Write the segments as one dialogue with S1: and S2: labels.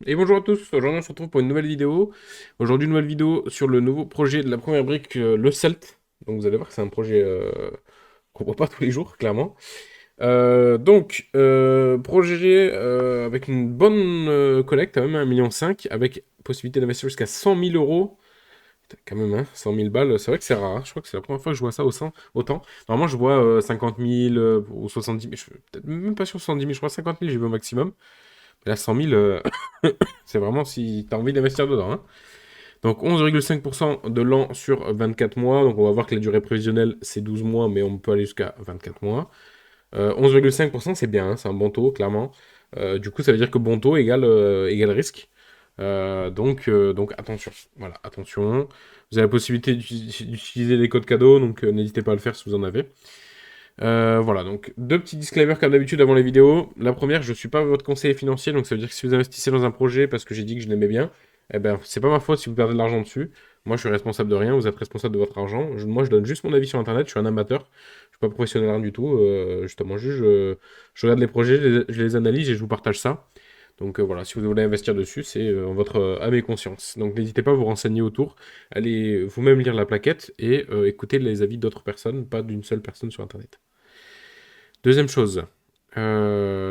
S1: Et bonjour à tous, aujourd'hui on se retrouve pour une nouvelle vidéo. Aujourd'hui une nouvelle vidéo sur le nouveau projet de la première brique, le Celt. Donc vous allez voir que c'est un projet qu'on voit pas tous les jours, clairement. Projet avec une bonne collecte, quand même 1,5 million, avec possibilité d'investir jusqu'à 100 000 euros. Putain, quand même, hein, 100 000 balles, c'est vrai que c'est rare, hein. Je crois que c'est la première fois que je vois ça autant. Normalement je vois 50 000 ou 70 000, peut-être même pas sûr 70 000, je crois 50 000 j'ai vu au maximum. Mais là 100 000... c'est vraiment si tu as envie d'investir dedans, hein. Donc 11,5% de l'an sur 24 mois. Donc on va voir que la durée prévisionnelle c'est 12 mois, mais on peut aller jusqu'à 24 mois. 11,5% c'est bien, hein, c'est un bon taux, clairement. Du coup, ça veut dire que bon taux égale risque. Donc attention. Voilà, attention. Vous avez la possibilité d'utiliser des codes cadeaux, donc n'hésitez pas à le faire si vous en avez. Voilà, donc deux petits disclaimers comme d'habitude avant les vidéos. La première, je ne suis pas votre conseiller financier, donc ça veut dire que si vous investissez dans un projet parce que j'ai dit que je l'aimais bien, eh ben c'est pas ma faute si vous perdez de l'argent dessus. Moi, je suis responsable de rien, vous êtes responsable de votre argent. Moi, je donne juste mon avis sur Internet, je suis un amateur, je suis pas professionnel rien du tout. Justement, juste, je regarde les projets, je les analyse et je vous partage ça. Donc voilà, si vous voulez investir dessus, c'est en votre âme et conscience. Donc n'hésitez pas à vous renseigner autour, allez vous-même lire la plaquette et écouter les avis d'autres personnes, pas d'une seule personne sur Internet. Deuxième chose, le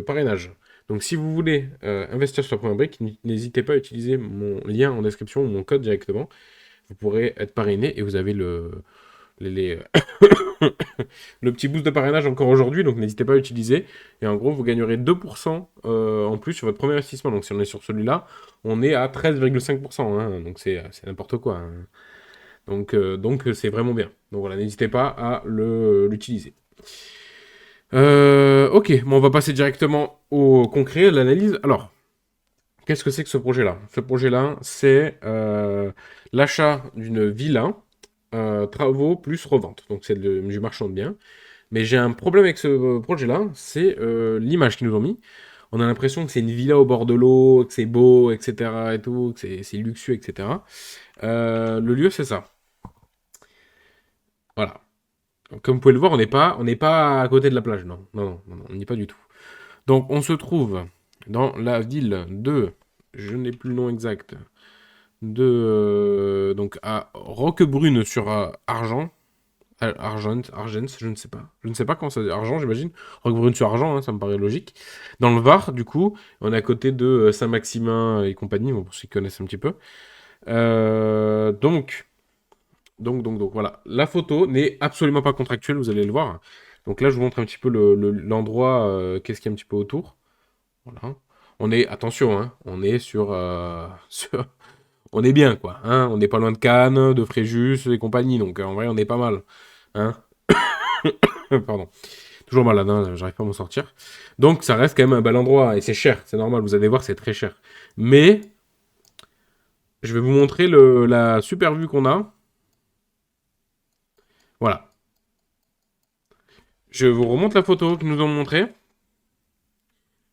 S1: parrainage. Donc, si vous voulez investir sur la première brique, n'hésitez pas à utiliser mon lien en description ou mon code directement. Vous pourrez être parrainé et vous avez les- le petit boost de parrainage encore aujourd'hui, donc n'hésitez pas à l'utiliser. Et en gros, vous gagnerez 2% en plus sur votre premier investissement. Donc, si on est sur celui-là, on est à 13,5%, hein, donc c'est n'importe quoi, hein. Donc c'est vraiment bien. Donc voilà, n'hésitez pas à l'utiliser. Ok, bon, on va passer directement au concret, à l'analyse. Alors, qu'est-ce que c'est que ce projet-là? Ce projet-là, c'est l'achat d'une villa, travaux plus revente. Donc c'est du marchand de biens. Mais j'ai un problème avec ce projet-là, c'est l'image qu'ils nous ont mis. On a l'impression que c'est une villa au bord de l'eau, que c'est beau, etc. et tout, que c'est luxueux, etc. Le lieu, c'est ça. Voilà. Comme vous pouvez le voir, on n'est pas à côté de la plage, non. Non, non, non, non, on n'y est pas du tout. Donc, on se trouve dans la ville de, je n'ai plus le nom exact, donc à Roquebrune sur Argent, Argence, je ne sais pas. Je ne sais pas comment ça dit. Argent, j'imagine. Roquebrune sur Argent, hein, ça me paraît logique. Dans le Var, du coup, on est à côté de Saint-Maximin et compagnie, bon, pour ceux qui connaissent un petit peu. Donc, voilà. La photo n'est absolument pas contractuelle, vous allez le voir. Donc là, je vous montre un petit peu l'endroit, qu'est-ce qu'il y a un petit peu autour. Voilà. Attention, hein, on est on est bien, quoi, hein. On n'est pas loin de Cannes, de Fréjus et compagnie, donc en vrai, on est pas mal, hein. Pardon. Toujours malade, hein, j'arrive pas à m'en sortir. Donc ça reste quand même un bel endroit, et c'est cher, c'est normal, vous allez voir, c'est très cher. Mais, je vais vous montrer la super vue qu'on a. Voilà. Je vous remonte la photo qu'ils nous ont montrée.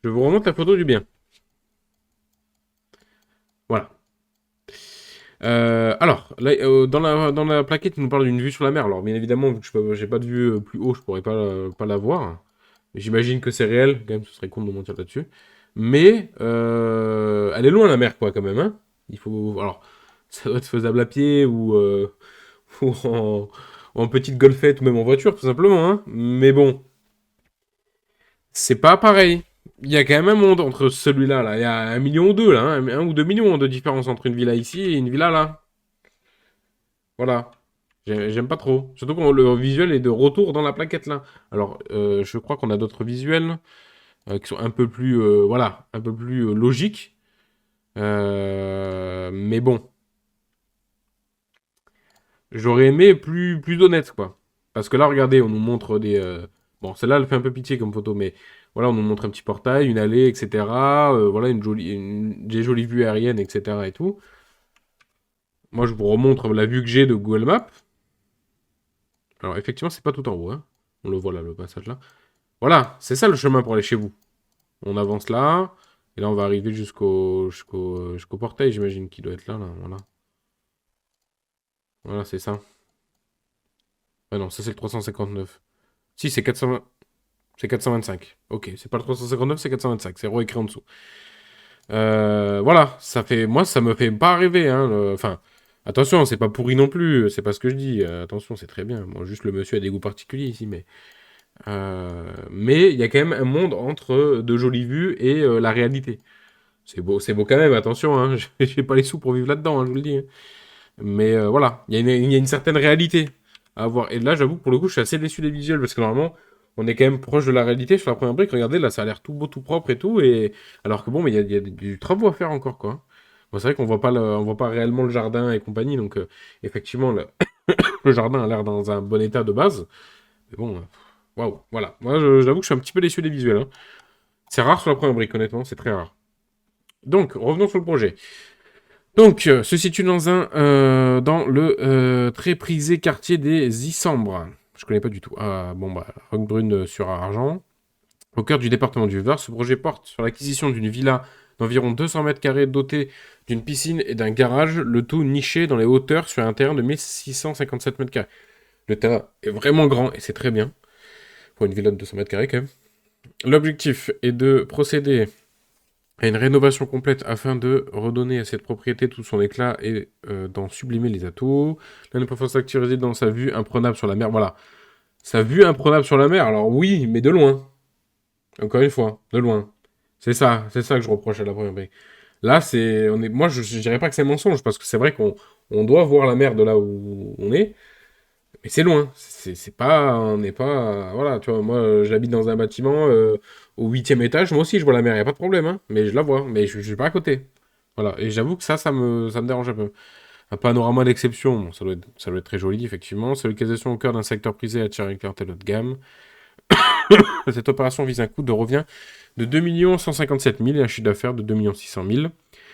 S1: Je vous remonte la photo du bien. Voilà. Alors, là, dans la plaquette, il nous parle d'une vue sur la mer. Alors, bien évidemment, vu que je n'ai pas de vue plus haut, je pourrais pas la voir. J'imagine que c'est réel. Quand même, ce serait con de mentir là-dessus. Mais elle est loin la mer, quoi, quand même, hein. Alors, ça doit être faisable à pied ou en petite golfette ou même en voiture, tout simplement, hein. Mais bon, c'est pas pareil. Il y a quand même un monde entre celui-là, là. Il y a 1 million ou deux, là, hein. 1 ou 2 millions de différence entre une villa ici et une villa là. Voilà. J'aime pas trop. Surtout quand le visuel est de retour dans la plaquette là. Alors, je crois qu'on a d'autres visuels qui sont un peu plus, voilà, un peu plus logiques. Mais bon, j'aurais aimé plus honnête, quoi. Parce que là, regardez, on nous montre des. Bon, celle-là, elle fait un peu pitié comme photo, mais voilà, on nous montre un petit portail, une allée, etc. Voilà, des jolies vues aériennes, etc. et tout. Moi, je vous remontre la vue que j'ai de Google Maps. Alors, effectivement, c'est pas tout en haut, hein. On le voit là, le passage là. Voilà, c'est ça le chemin pour aller chez vous. On avance là, et là, on va arriver jusqu'au portail, j'imagine, qui doit être là, là. Voilà, voilà, c'est ça. Ah non, ça, c'est le 359. Si, c'est 420. C'est 425. Ok, c'est pas le 359, c'est 425. C'est écrit en dessous. Voilà, ça fait, moi, ça me fait pas rêver, hein. Enfin, attention, c'est pas pourri non plus, c'est pas ce que je dis. Attention, c'est très bien. Moi, juste le monsieur a des goûts particuliers ici, mais il y a quand même un monde entre de jolies vues et la réalité. C'est beau quand même, attention, hein. J'ai pas les sous pour vivre là-dedans, hein, je vous le dis, hein. Mais voilà, il y a une certaine réalité à avoir. Et là, j'avoue que pour le coup, je suis assez déçu des visuels parce que normalement, on est quand même proche de la réalité sur la première brique. Regardez, là, ça a l'air tout beau, tout propre et tout. Et alors que bon, mais il y a du travaux à faire encore, quoi. Bon, c'est vrai qu'on voit pas on voit pas réellement le jardin et compagnie. Donc, effectivement, le jardin a l'air dans un bon état de base. Mais bon, waouh, voilà. Moi, j'avoue que je suis un petit peu déçu des visuels, hein. C'est rare sur la première brique, honnêtement, c'est très rare. Donc, revenons sur le projet. Donc, se situe dans le très prisé quartier des Issambres. Je connais pas du tout. Ah, bon, bah, Roquebrune sur Argent. Au cœur du département du Var, ce projet porte sur l'acquisition d'une villa d'environ 200 mètres carrés dotée d'une piscine et d'un garage, le tout niché dans les hauteurs sur un terrain de 1657 mètres carrés. Le terrain est vraiment grand et c'est très bien pour une villa de 200 mètres carrés quand même. L'objectif est de procéder à une rénovation complète afin de redonner à cette propriété tout son éclat et d'en sublimer les atouts. La performance active réside dans sa vue imprenable sur la mer. Voilà. Sa vue imprenable sur la mer, alors oui, mais de loin. Encore une fois, de loin. C'est ça que je reproche à la première brique. Là, moi, je dirais pas que c'est mensonge, parce que c'est vrai qu'on doit voir la mer de là où on est, mais c'est loin. C'est pas, on n'est pas, voilà, tu vois, moi, j'habite dans un bâtiment au 8e étage. Moi aussi, je vois la mer, y a pas de problème, hein, mais je la vois, mais je suis pas à côté. Voilà. Et j'avoue que ça me dérange un peu. Un panorama d'exception, bon, ça doit être très joli, effectivement. C'est localisation au cœur d'un secteur prisé attirant une clientèle haut de gamme. Cette opération vise un coût de revient de 2 157 000 et un chiffre d'affaires de 2 600 000.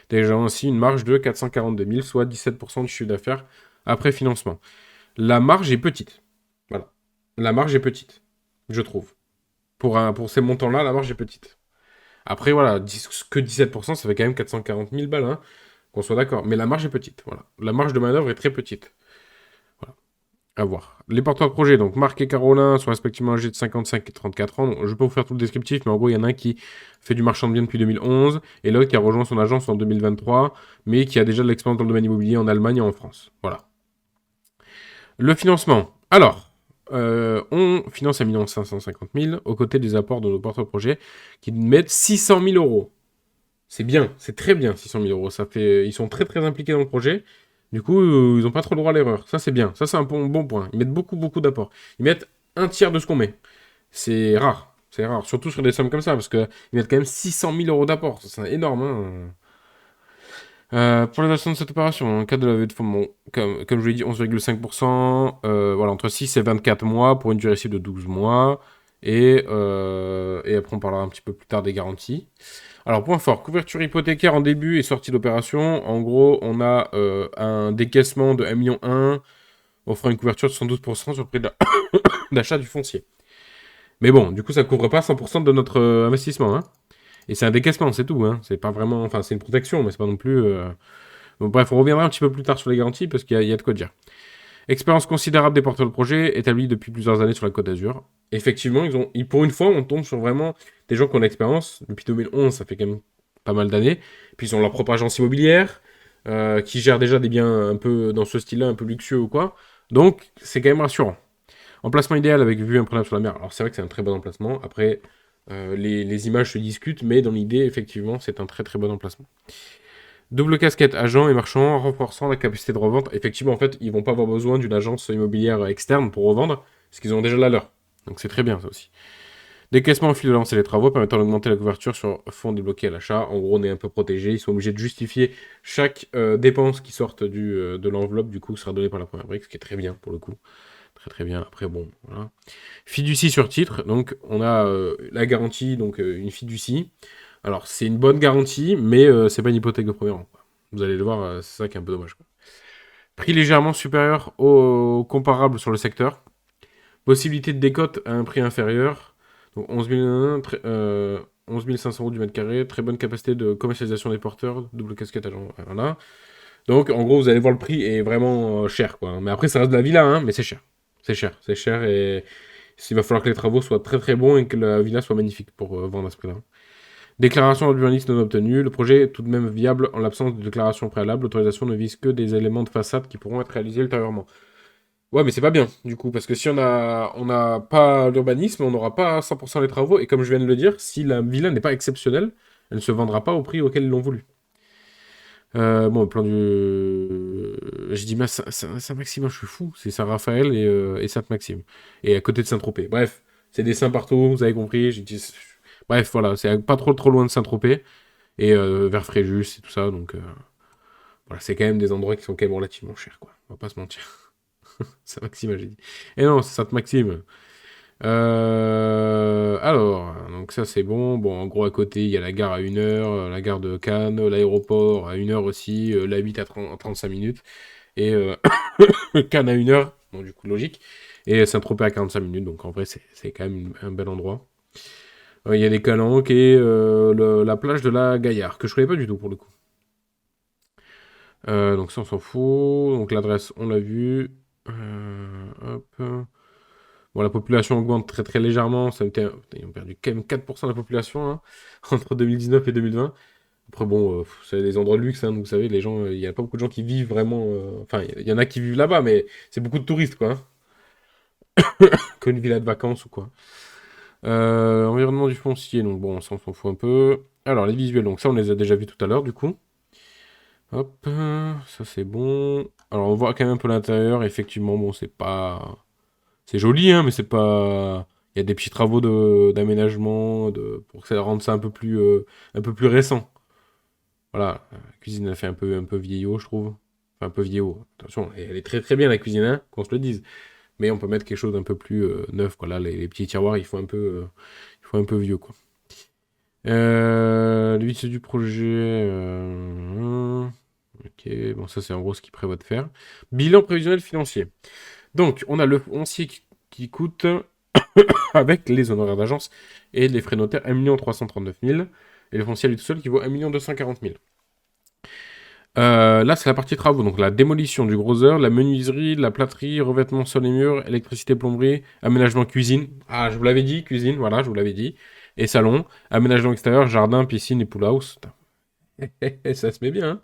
S1: Déjà ainsi une marge de 442 000, soit 17% du chiffre d'affaires après financement. La marge est petite. Voilà. La marge est petite, je trouve. Pour ces montants-là, la marge est petite. Après, voilà, que 17%, ça fait quand même 440 000 balles, hein, qu'on soit d'accord. Mais la marge est petite, voilà. La marge de manœuvre est très petite. Voilà. À voir. Les porteurs de projet, donc Marc et Caroline, sont respectivement âgés de 55 et 34 ans. Donc, je ne vais pas vous faire tout le descriptif, mais en gros, il y en a un qui fait du marchand de biens depuis 2011 et l'autre qui a rejoint son agence en 2023, mais qui a déjà de l'expérience dans le domaine immobilier en Allemagne et en France. Voilà. Le financement. Alors, on finance 1 550 000 aux côtés des apports de nos porteurs de projet qui mettent 600 000 euros. C'est bien, c'est très bien, 600 000 euros. Ça fait, ils sont très très impliqués dans le projet. Du coup, ils n'ont pas trop le droit à l'erreur. Ça, c'est bien. Ça, c'est un bon point. Ils mettent beaucoup d'apports. Ils mettent un tiers de ce qu'on met. C'est rare. C'est rare. Surtout sur des sommes comme ça, parce qu'ils mettent quand même 600 000 euros d'apport. C'est énorme, hein. Pour la nation de cette opération, en cas de levée de fonds, bon, comme je l'ai dit, 11,5%, voilà, entre 6 et 24 mois pour une durée cible de 12 mois. Et après, on parlera un petit peu plus tard des garanties. Alors, point fort, couverture hypothécaire en début et sortie d'opération. En gros, on a un décaissement de 1,1 million, offrant une couverture de 112% sur le prix d'achat du foncier. Mais bon, du coup, ça ne couvre pas 100% de notre investissement, hein. Et c'est un décaissement, c'est tout, hein. C'est pas vraiment... Enfin, c'est une protection, mais c'est pas non plus... Bon, bref, on reviendra un petit peu plus tard sur les garanties, parce qu'il y a de quoi dire. Expérience considérable des porteurs de projet, établie depuis plusieurs années sur la Côte d'Azur. Effectivement, pour une fois, on tombe sur vraiment des gens qui ont l'expérience. Depuis 2011, ça fait quand même pas mal d'années. Puis ils ont leur propre agence immobilière, qui gère déjà des biens un peu dans ce style-là, un peu luxueux ou quoi. Donc, c'est quand même rassurant. Emplacement idéal avec vue imprenable sur la mer. Alors, c'est vrai que c'est un très bon emplacement. Après, les images se discutent, mais dans l'idée, effectivement, c'est un très très bon emplacement. Double casquette agent et marchand, renforçant la capacité de revente. Effectivement, en fait, ils vont pas avoir besoin d'une agence immobilière externe pour revendre, parce qu'ils ont déjà la leur. Donc c'est très bien, ça aussi. Décaissement au fil de lancer les travaux, permettant d'augmenter la couverture sur fonds débloqués à l'achat. En gros, on est un peu protégé. Ils sont obligés de justifier chaque dépense qui sorte de l'enveloppe, du coup, qui sera donnée par la première brique, ce qui est très bien, pour le coup. Très très bien. Après, bon, voilà. Fiducie sur titre. Donc, on a la garantie, donc une fiducie. Alors, c'est une bonne garantie, mais c'est pas une hypothèque de premier rang, quoi. Vous allez le voir, c'est ça qui est un peu dommage, quoi. Prix légèrement supérieur au comparable sur le secteur. Possibilité de décote à un prix inférieur. Donc 11 500 euros du mètre carré. Très bonne capacité de commercialisation des porteurs. Double casquette agent. Voilà. Donc, en gros, vous allez voir le prix est vraiment cher, quoi. Mais après, ça reste de la villa, hein, mais c'est cher. C'est cher. C'est cher et Il va falloir que les travaux soient très très bons et que la villa soit magnifique pour vendre à ce prix-là. Déclaration d'urbanisme non obtenue. Le projet est tout de même viable en l'absence de déclaration préalable. L'autorisation ne vise que des éléments de façade qui pourront être réalisés ultérieurement. Ouais, mais c'est pas bien, du coup, parce que si on n'a pas l'urbanisme, on n'aura pas 100% les travaux. Et comme je viens de le dire, si la villa n'est pas exceptionnelle, elle ne se vendra pas au prix auquel ils l'ont voulu. Bon, le plan du. Je dis Saint-Maximin, je suis fou. C'est Saint-Raphaël et Sainte-Maxime. Et à côté de Saint-Tropez. Bref, c'est des saints partout, vous avez compris. Bref, voilà, c'est pas trop loin de Saint-Tropez. Et vers Fréjus et tout ça. Donc, voilà, c'est quand même des endroits qui sont quand même relativement chers, quoi. On va pas se mentir. Saint-Maxime, j'ai dit. Et non, c'est Sainte-Maxime. Alors, donc ça c'est bon. Bon, en gros, à côté, il y a la gare à 1 heure, la gare de Cannes, l'aéroport à 1 heure aussi, la 8 à 35 minutes, et Cannes à 1 heure, bon, du coup, logique, et Saint-Tropez à 45 minutes, donc en vrai, c'est quand même un bel endroit. Il y a des calanques et la plage de la Gaillard, que je connais pas du tout pour le coup. Donc ça, on s'en fout. Donc l'adresse, on l'a vu. Hop. Bon, la population augmente très très légèrement. Ils ont perdu quand même 4% de la population hein, entre 2019 et 2020. Après, bon, c'est des endroits de luxe, hein, donc vous savez, les gens, il n'y a pas beaucoup de gens qui vivent vraiment. Enfin, il y en a qui vivent là-bas, mais c'est beaucoup de touristes, quoi. Qu'une villa de vacances ou quoi. Environnement du foncier, donc bon, on s'en fout un peu. Alors, les visuels, donc ça, on les a déjà vus tout à l'heure, du coup. Hop, ça c'est bon. Alors, on voit quand même un peu l'intérieur, effectivement, bon, c'est pas. C'est joli, hein, mais c'est pas. Il y a des petits travaux d'aménagement pour que ça rende ça un peu plus récent. Voilà, la cuisine elle fait un peu vieillot, je trouve. Enfin, un peu vieillot. Attention, elle est très très bien la cuisine, hein, qu'on se le dise. Mais on peut mettre quelque chose d'un peu plus neuf, quoi. Là, les petits tiroirs, ils font un peu vieux, quoi. Lui, c'est du projet. Ok, bon, ça c'est en gros ce qu'il prévoit de faire. Bilan prévisionnel financier. Donc, on a le foncier qui coûte avec les honoraires d'agence et les frais notaires 1 339 000 et le foncier à lui tout seul qui vaut 1 240 000. Là, c'est la partie travaux, donc la démolition du gros œuvre, la menuiserie, la plâtrerie, revêtement sol et murs, électricité, plomberie, aménagement cuisine. Ah, je vous l'avais dit, cuisine, voilà, je vous l'avais dit. Et salon, aménagement extérieur, jardin, piscine et pool house. Ça se met bien,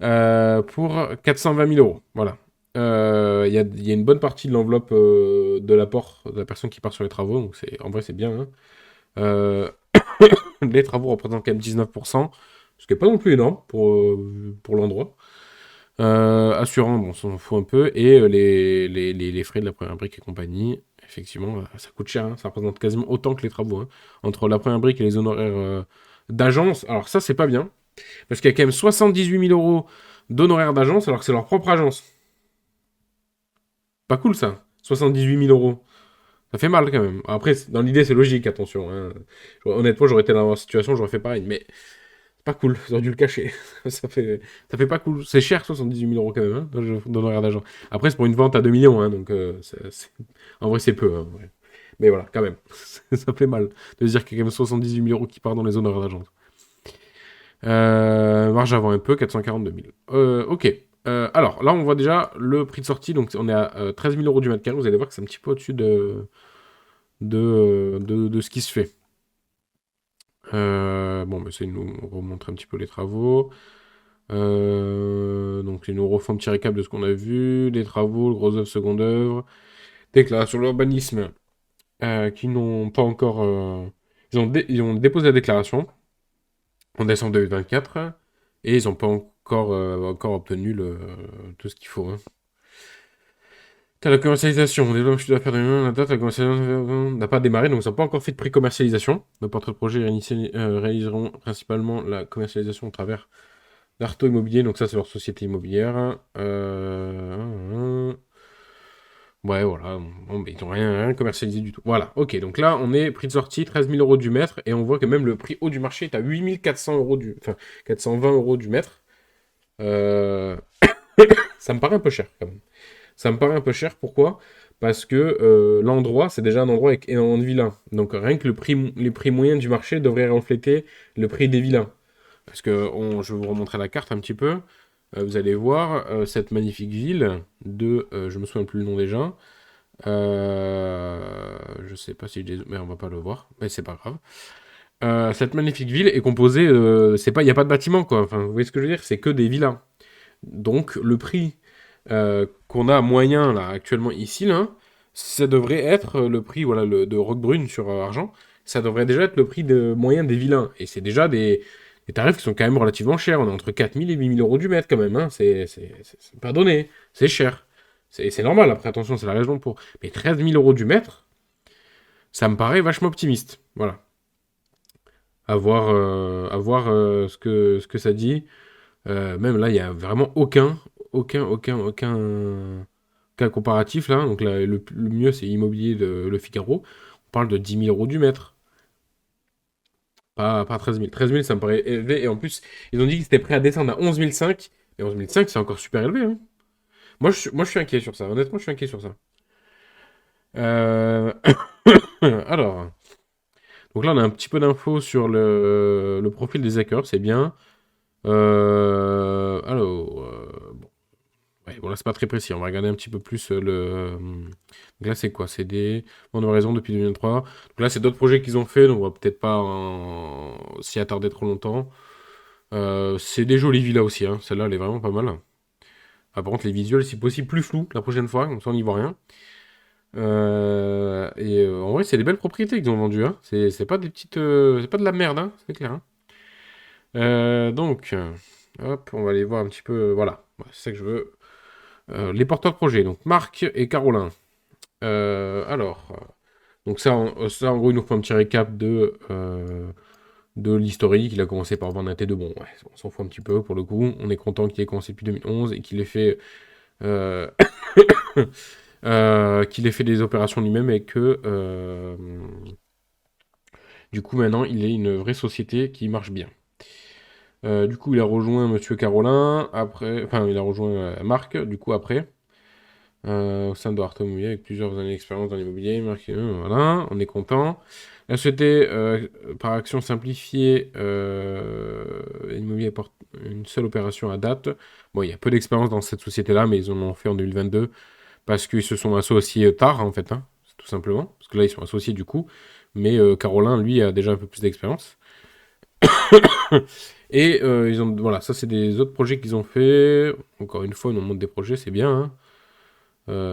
S1: hein. Pour 420 000 euros, voilà. Il y a une bonne partie de l'enveloppe de l'apport de la personne qui part sur les travaux, donc en vrai c'est bien, hein. Euh, les travaux représentent quand même 19%, ce qui n'est pas non plus énorme pour l'endroit. Assurant, bon, on s'en fout un peu. Et les frais de la première brique et compagnie, effectivement, ça coûte cher. Hein, ça représente quasiment autant que les travaux. Hein. Entre la première brique et les honoraires d'agence, alors ça, c'est pas bien. Parce qu'il y a quand même 78 000 euros d'honoraires d'agence, alors que c'est leur propre agence. Pas cool ça. 78 000 euros. Ça fait mal quand même. Après, dans l'idée, c'est logique, attention. Hein. Honnêtement, j'aurais été dans la situation, j'aurais fait pareil. Mais pas cool, ils auraient dû le cacher. Ça fait pas cool. C'est cher, 78 000 euros quand même, hein, d'honoraires d'agent. Après, c'est pour une vente à 2 millions, hein, donc en vrai, c'est peu. Hein, ouais. Mais voilà, quand même. Ça fait mal de se dire qu'il y a quand même 78 000 euros qui partent dans les honoraires d'agent. Marge avant un peu, 442 000. Ok. Alors, là, on voit déjà le prix de sortie. Donc, on est à 13 000 euros du mètre carré. Vous allez voir que c'est un petit peu au-dessus de ce qui se fait. Bon, mais ça, il nous remontre un petit peu les travaux. Donc, il nous refont un petit récap de ce qu'on a vu, les travaux, le gros œuvre, seconde œuvre, déclaration de l'urbanisme, qui n'ont pas encore. Ils ont déposé la déclaration en décembre 2024 et ils n'ont pas encore obtenu tout ce qu'il faut. Hein. T'as la commercialisation, on développe le chiffre d'affaires de la date, la commercialisation n'a pas démarré, donc ils n'ont pas encore fait de pré-commercialisation. Nos porteurs de projet réaliseront principalement la commercialisation au travers d'Arto Immobilier, donc ça c'est leur société immobilière. Ouais, voilà, bon, ils n'ont rien commercialisé du tout. Voilà, ok, donc là on est prix de sortie 13 000 euros du mètre, et on voit que même le prix haut du marché est à 8 400 euros enfin 420 euros du mètre. Euh, Ça me paraît un peu cher quand même. Ça me paraît un peu cher, pourquoi? Parce que l'endroit, c'est déjà un endroit avec énormément de villas. Donc rien que les prix moyens du marché devraient refléter le prix des villas. Parce que je vais vous remontrer la carte un petit peu. Vous allez voir cette magnifique ville je me souviens plus le nom déjà. Je sais pas si mais on va pas le voir, mais c'est pas grave. Cette magnifique ville est composée, c'est pas, il y a pas de bâtiment quoi. Enfin, vous voyez ce que je veux dire? C'est que des villas. Donc le prix qu'on a moyen là actuellement ici là, ça devrait être le prix voilà de Roquebrune sur Argent. Ça devrait déjà être le prix moyen des villas. Et c'est déjà des tarifs qui sont quand même relativement chers. On est entre 4 000 et 8 000 € du mètre quand même. Hein. C'est pas donné. C'est cher. C'est normal. Après, attention, c'est la raison pour. Mais 13 000 € du mètre, ça me paraît vachement optimiste. Voilà. À voir ce que ça dit. Même là, il n'y a vraiment aucun comparatif là. Donc là, le mieux, c'est Immobilier de Le Figaro. On parle de 10 000 € du mètre. Pas 13 000. 13 000, ça me paraît élevé. Et en plus, ils ont dit qu'ils étaient prêts à descendre à 11 500. Et 11 500, c'est encore super élevé. Hein. Moi, je suis inquiet sur ça. Honnêtement, je suis inquiet sur ça. Euh, Alors, donc là, on a un petit peu d'infos sur le profil des hackers. C'est bien. Alors, bon, ouais, bon, là, c'est pas très précis. On va regarder un petit peu plus donc là, c'est quoi? C'est des. On a raison depuis 2023. Donc là, c'est d'autres projets qu'ils ont fait, donc on va peut-être pas s'y attarder trop longtemps. C'est des jolies villas aussi, hein. Celle-là, elle est vraiment pas mal. Ah, par contre, les visuels, si possible, plus flous la prochaine fois, comme ça on n'y voit rien. En vrai, c'est des belles propriétés qu'ils ont vendues, hein. C'est pas des petites. C'est pas de la merde, hein, c'est clair. Hein. Donc, hop, on va aller voir un petit peu. Voilà, c'est ça que je veux. Les porteurs de projet, donc Marc et Caroline. Alors, donc ça, en gros, il nous fait un petit récap de l'historique. Il a commencé par vendre un T2. Bon, ouais, on s'en fout un petit peu pour le coup. On est content qu'il ait commencé depuis 2011 et qu'il ait fait, euh, qu'il ait fait des opérations lui-même et que du coup maintenant il est une vraie société qui marche bien. Du coup, il a rejoint Monsieur Carolin après, enfin, il a rejoint Marc du coup après. Au sein de Arto Immobilier avec plusieurs années d'expérience dans l'immobilier. Voilà, on est content. La société, par action simplifiée, l'immobilier apporte une seule opération à date. Bon, il y a peu d'expérience dans cette société-là, mais ils en ont fait en 2022 parce qu'ils se sont associés tard, en fait, hein, tout simplement. Parce que là, ils sont associés du coup. Mais Caroline, lui, a déjà un peu plus d'expérience. Et voilà, ça, c'est des autres projets qu'ils ont fait. Encore une fois, ils nous montrent des projets, c'est bien, hein.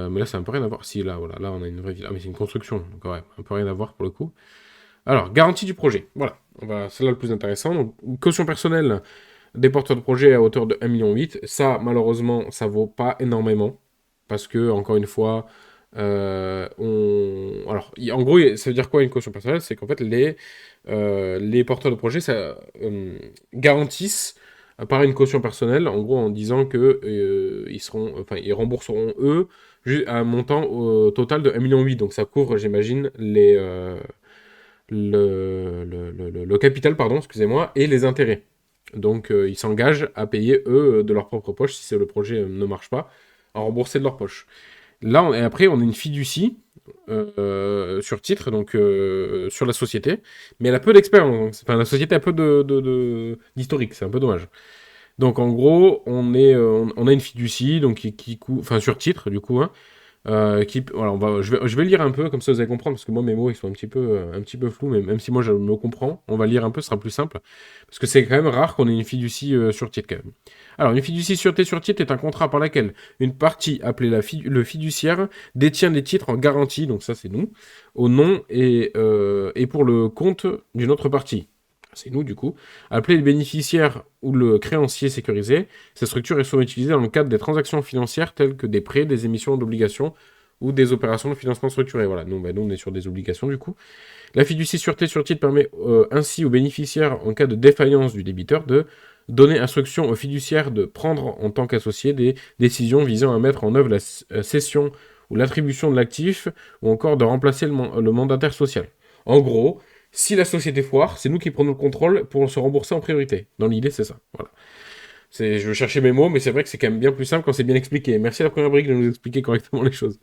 S1: Mais là, ça n'a un peu rien à voir. Si, là, voilà, là, on a une vraie ville. Ah, mais c'est une construction. Donc, ouais, un peu rien à voir pour le coup. Alors, garantie du projet. Voilà. C'est là le plus intéressant. Donc, caution personnelle des porteurs de projet à hauteur de 1,8 million. Ça, malheureusement, ça vaut pas énormément. Parce que, encore une fois, Alors, en gros, ça veut dire quoi une caution personnelle? C'est qu'en fait, les porteurs de projet ça, garantissent par une caution personnelle, en gros en disant que ils rembourseront eux un montant au total de 1,8 million. Donc ça couvre, j'imagine, le capital, pardon, excusez-moi, et les intérêts. Donc ils s'engagent à payer eux de leur propre poche si le projet ne marche pas, à rembourser de leur poche. Là, après, on a une fiducie sur titre, donc sur la société, mais elle a peu d'expérience. Enfin, la société a peu d'historique, c'est un peu dommage. Donc en gros, on a une fiducie donc enfin sur titre du coup, hein, voilà, je vais lire un peu comme ça vous allez comprendre parce que moi mes mots ils sont un petit peu flous, mais même si moi je me comprends, on va lire un peu, ce sera plus simple parce que c'est quand même rare qu'on ait une fiducie sur titre quand même. Alors une fiducie sûreté sur titre est un contrat par lequel une partie appelée le fiduciaire détient des titres en garantie, donc ça c'est nous, au nom et pour le compte d'une autre partie. C'est nous du coup, appelé le bénéficiaire ou le créancier sécurisé. Cette structure est souvent utilisée dans le cadre des transactions financières telles que des prêts, des émissions d'obligations ou des opérations de financement structuré. Voilà, nous on est sur des obligations du coup. La fiducie sûreté sur titre permet ainsi au bénéficiaire, en cas de défaillance du débiteur, de donner instruction au fiduciaire de prendre en tant qu'associé des décisions visant à mettre en œuvre la cession ou l'attribution de l'actif ou encore de remplacer le mandataire social. En gros, si la société foire, c'est nous qui prenons le contrôle pour se rembourser en priorité. Dans l'idée, c'est ça. Voilà. Je veux chercher mes mots, mais c'est vrai que c'est quand même bien plus simple quand c'est bien expliqué. Merci à la première brique de nous expliquer correctement les choses.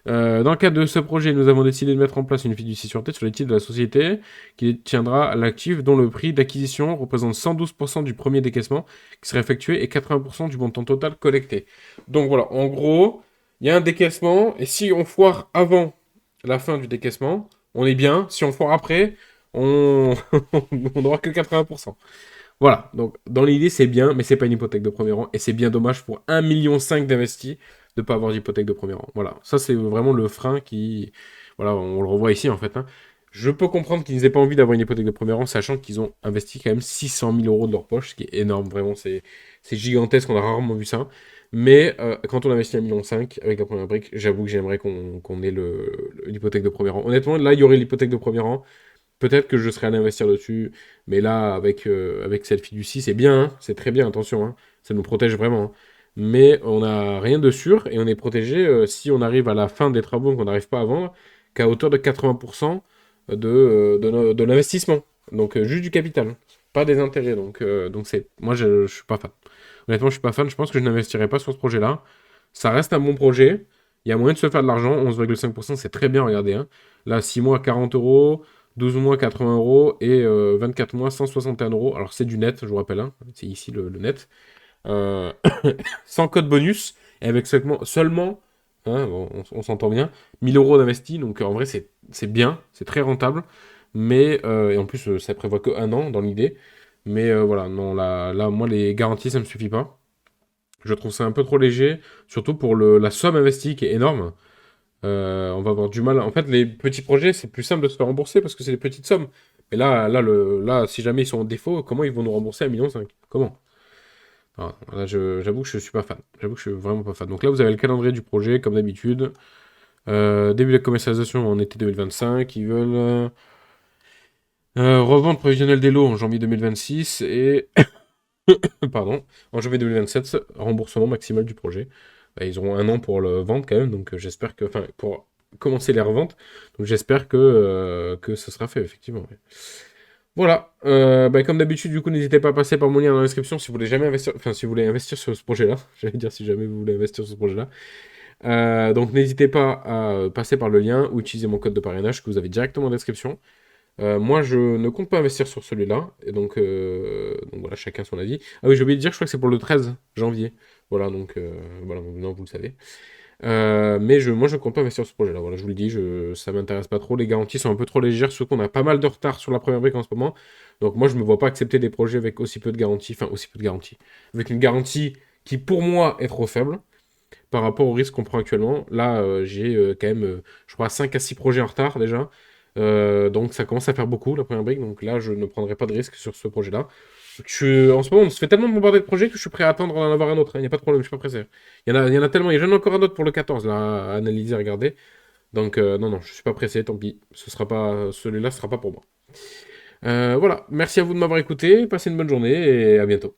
S1: Dans le cadre de ce projet, nous avons décidé de mettre en place une fiducie sûreté sur les titres de la société qui détiendra l'actif dont le prix d'acquisition représente 112% du premier décaissement qui sera effectué et 80% du montant total collecté. Donc voilà, en gros, il y a un décaissement, et si on foire avant la fin du décaissement, on est bien. Si on foire après, on on n'aura que 80%. Voilà, donc dans l'idée c'est bien, mais c'est pas une hypothèque de premier rang, et c'est bien dommage pour 1,5 million d'investis de pas avoir d'hypothèque de premier rang. Voilà, ça c'est vraiment le frein qui... Voilà, on le revoit ici en fait, hein. Je peux comprendre qu'ils n'aient pas envie d'avoir une hypothèque de premier rang, sachant qu'ils ont investi quand même 600 000 euros de leur poche, ce qui est énorme, vraiment, c'est gigantesque, on a rarement vu ça. Mais quand on investit 1,5 million avec la première brique, j'avoue que j'aimerais qu'on ait l'hypothèque de premier rang. Honnêtement, là, il y aurait l'hypothèque de premier rang. Peut-être que je serais allé investir dessus, mais là, avec cette fiducie, c'est bien, hein, c'est très bien, attention, hein, ça nous protège vraiment, hein. Mais on n'a rien de sûr et on est protégé si on arrive à la fin des travaux qu'on n'arrive pas à vendre, qu'à hauteur de 80% de l'investissement. Donc juste du capital, pas des intérêts. Donc c'est, moi je suis pas fan. Honnêtement, je suis pas fan. Je pense que je n'investirai pas sur ce projet-là. Ça reste un bon projet. Il y a moyen de se faire de l'argent. 11,5%, c'est très bien, regardez, hein. Là, 6 mois, 40 euros. 12 mois 80 euros et 24 mois 161 euros. Alors c'est du net, je vous rappelle, hein. C'est ici le net. Euh, sans code bonus et avec seulement hein, bon, on s'entend bien, 1000 euros d'investi. Donc en vrai c'est bien, c'est très rentable. Mais, et en plus ça prévoit que un an dans l'idée. Mais voilà, non, là, moi les garanties ça me suffit pas. Je trouve ça un peu trop léger, surtout pour la somme investie qui est énorme. On va avoir du mal. En fait, les petits projets, c'est plus simple de se faire rembourser parce que c'est des petites sommes. Mais là, si jamais ils sont en défaut, comment ils vont nous rembourser à 1,5 million? Comment? Là, j'avoue que je suis pas fan. J'avoue que je suis vraiment pas fan. Donc là, vous avez le calendrier du projet, comme d'habitude. Début de la commercialisation en été 2025. Ils veulent revente prévisionnelle des lots en janvier 2026 et pardon, en janvier 2027, remboursement maximal du projet. Bah, ils auront un an pour le vendre quand même, donc j'espère que, enfin, pour commencer les reventes, donc j'espère que ce sera fait effectivement. Ouais. Voilà, bah, comme d'habitude, du coup, n'hésitez pas à passer par mon lien dans la description si vous voulez jamais investir, enfin, si vous voulez investir sur ce projet-là. J'allais dire si jamais vous voulez investir sur ce projet-là. Donc n'hésitez pas à passer par le lien ou utiliser mon code de parrainage que vous avez directement en description. Moi, je ne compte pas investir sur celui-là. Et donc voilà, chacun son avis. Ah oui, j'ai oublié de dire, je crois que c'est pour le 13 janvier. Voilà, voilà, maintenant vous le savez. Mais moi, je ne compte pas investir sur ce projet-là. Voilà, je vous le dis, ça m'intéresse pas trop. Les garanties sont un peu trop légères, surtout qu'on a pas mal de retard sur la première brique en ce moment. Donc moi, je me vois pas accepter des projets avec aussi peu de garantie. Enfin, aussi peu de garantie. Avec une garantie qui, pour moi, est trop faible par rapport au risque qu'on prend actuellement. Là, j'ai quand même, je crois, 5 à 6 projets en retard déjà. Donc ça commence à faire beaucoup la première brique. Donc là, je ne prendrai pas de risque sur ce projet-là. En ce moment, on se fait tellement bombarder de projets que je suis prêt à attendre d'en avoir un autre, hein. Il n'y a pas de problème, je suis pas pressé. Il y en a tellement. J'en ai encore un autre pour le 14 là, à analyser, à regarder. Donc non, non, je suis pas pressé, tant pis. Celui-là, ce sera pas pour moi. Voilà, merci à vous de m'avoir écouté. Passez une bonne journée et à bientôt.